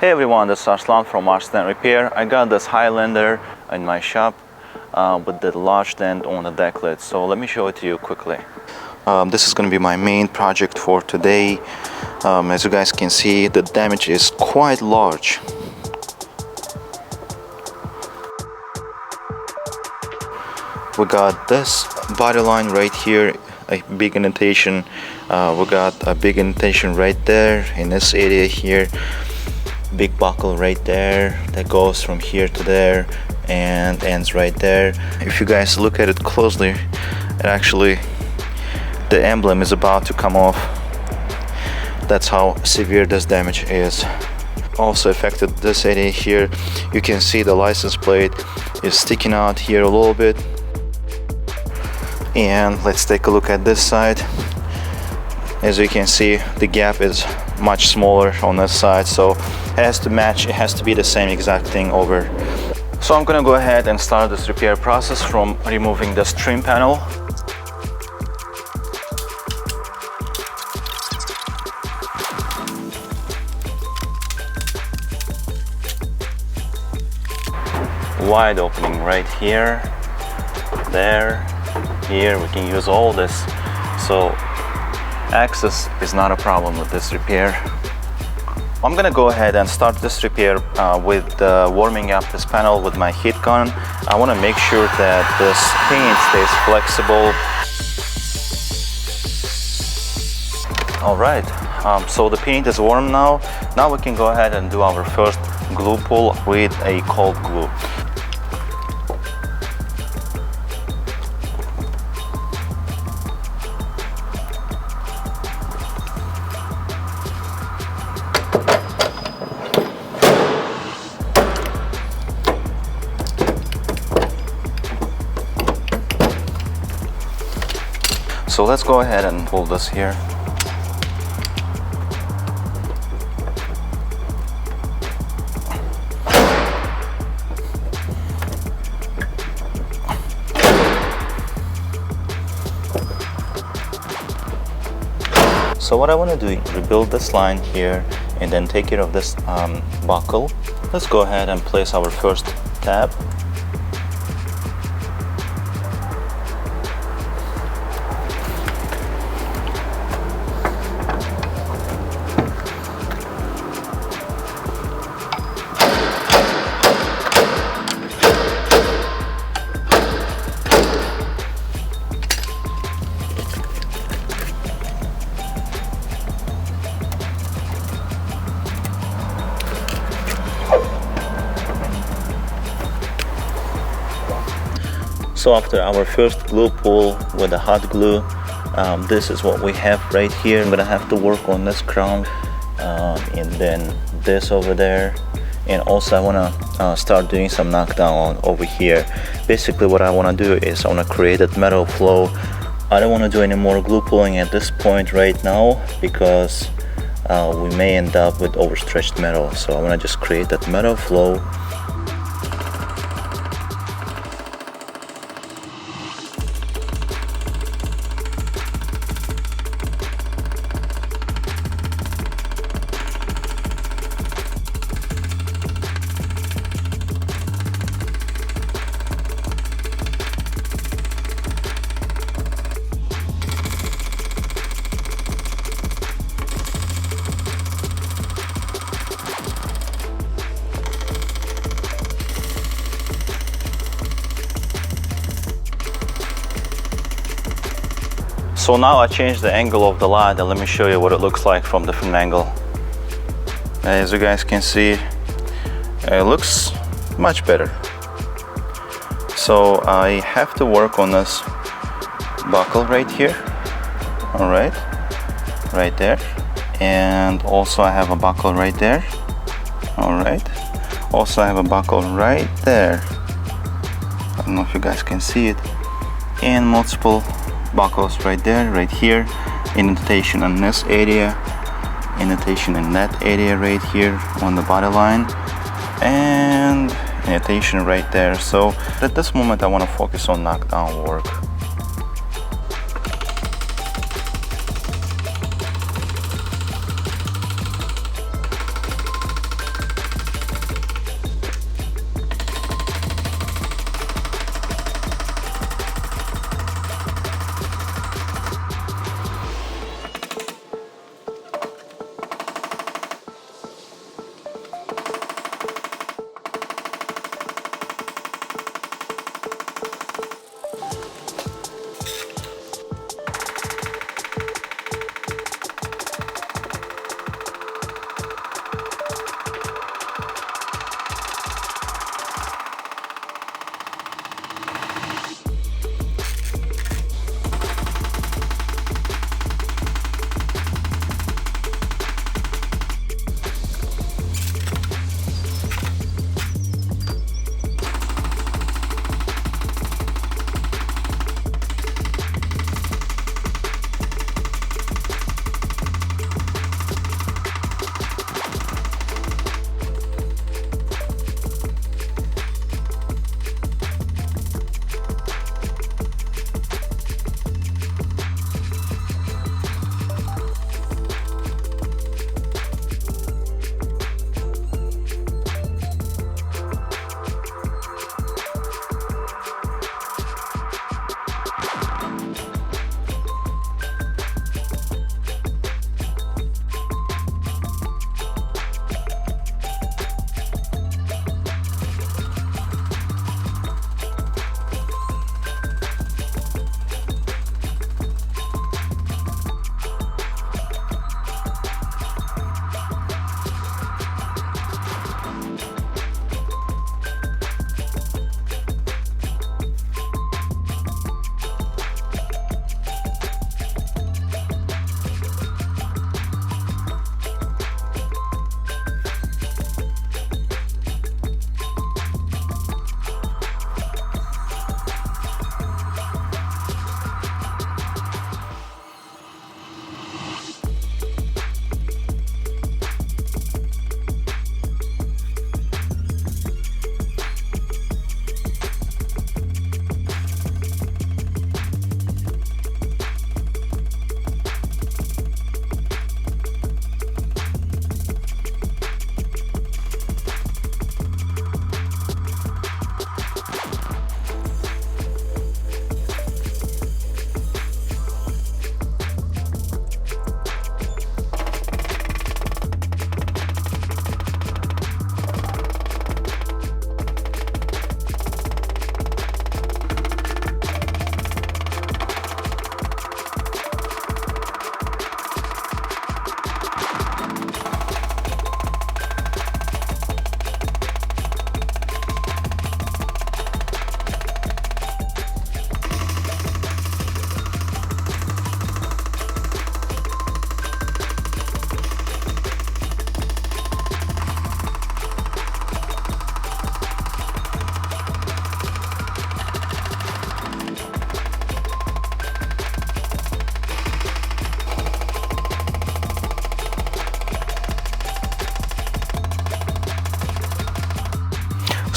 Hey everyone, this is Arslan from Ars Dent Repair. I got this Highlander in my shop with the large dent on the deck lid. So let me show it to you quickly. This is going to be my main project for today. As you guys can see, the damage is quite large. We got this body line right here, a big indentation. We got a big indentation right there in this area here. Big buckle right there that goes from here to there and ends right there. If you guys look at it closely, it actually, the emblem is about to come off. That's how severe this damage is. Also affected this area here. You can see the license plate is sticking out here a little bit. And let's take a look at this side. As you can see, the gap is much smaller on this side, so it has to match, it has to be the same exact thing over. So I'm gonna go ahead and start this repair process from removing this trim panel. Wide opening right here, there, here. We can use all this, so access is not a problem with this repair. I'm gonna go ahead and start this repair with warming up this panel with my heat gun. I want to make sure that this paint stays flexible. Alright, so the paint is warm now. Now we can go ahead and do our first glue pull with a cold glue. So let's go ahead and pull this here. So what I want to do is rebuild this line here and then take care of this buckle. Let's go ahead and place our first tab. So after our first glue pull with the hot glue, this is what we have right here. I'm gonna have to work on this crown and then this over there. And also I wanna start doing some knockdown over here. Basically what I wanna do is I wanna create that metal flow. I don't wanna do any more glue pulling at this point right now because we may end up with overstretched metal. So I wanna just create that metal flow. So now I changed the angle of the light, and let me show you what it looks like from different angle. As you guys can see, it looks much better. So I have to work on this buckle right here. All right, right there. And also I have a buckle right there. All right. Also I have a buckle right there. I don't know if you guys can see it. And multiple buckles right there, right here, indentation in this area, indentation in that area right here on the body line, and indentation right there. So at this moment I want to focus on knockdown work.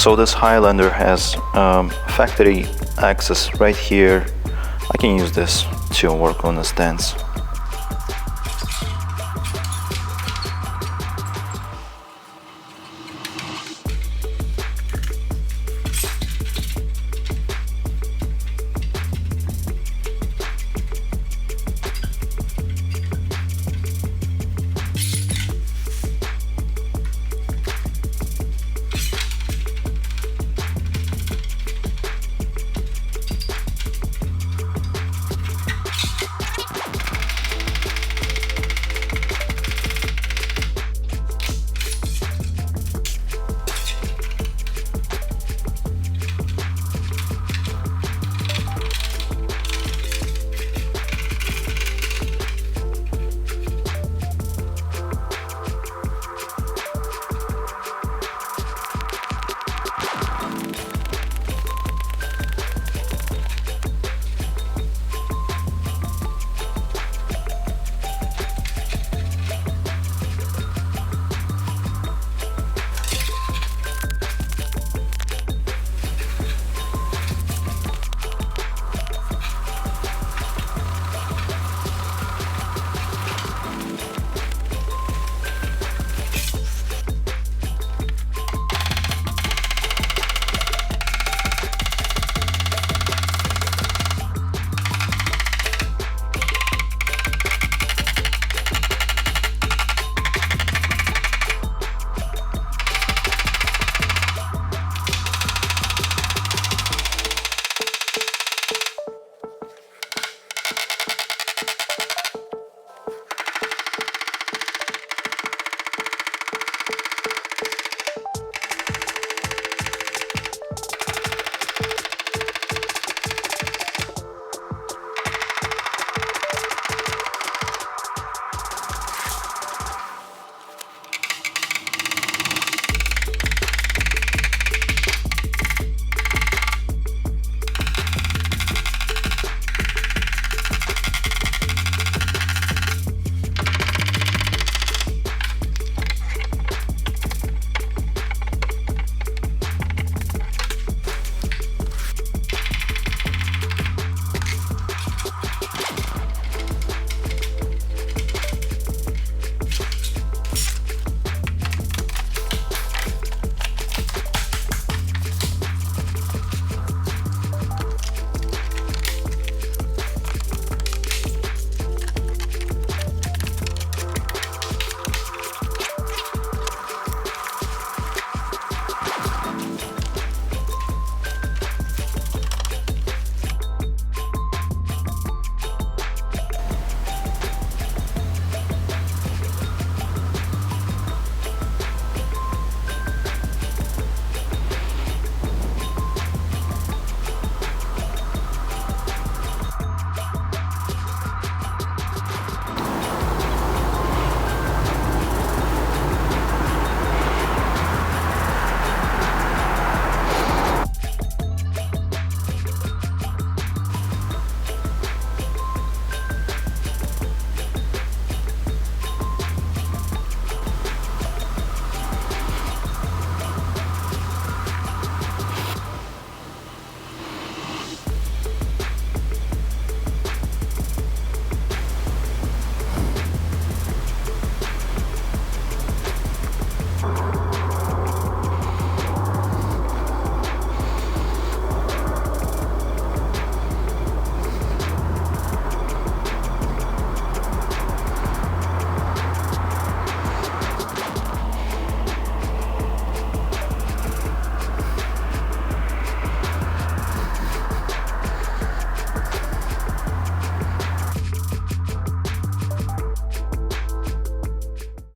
So this Highlander has factory access right here. I can use this to work on the stents.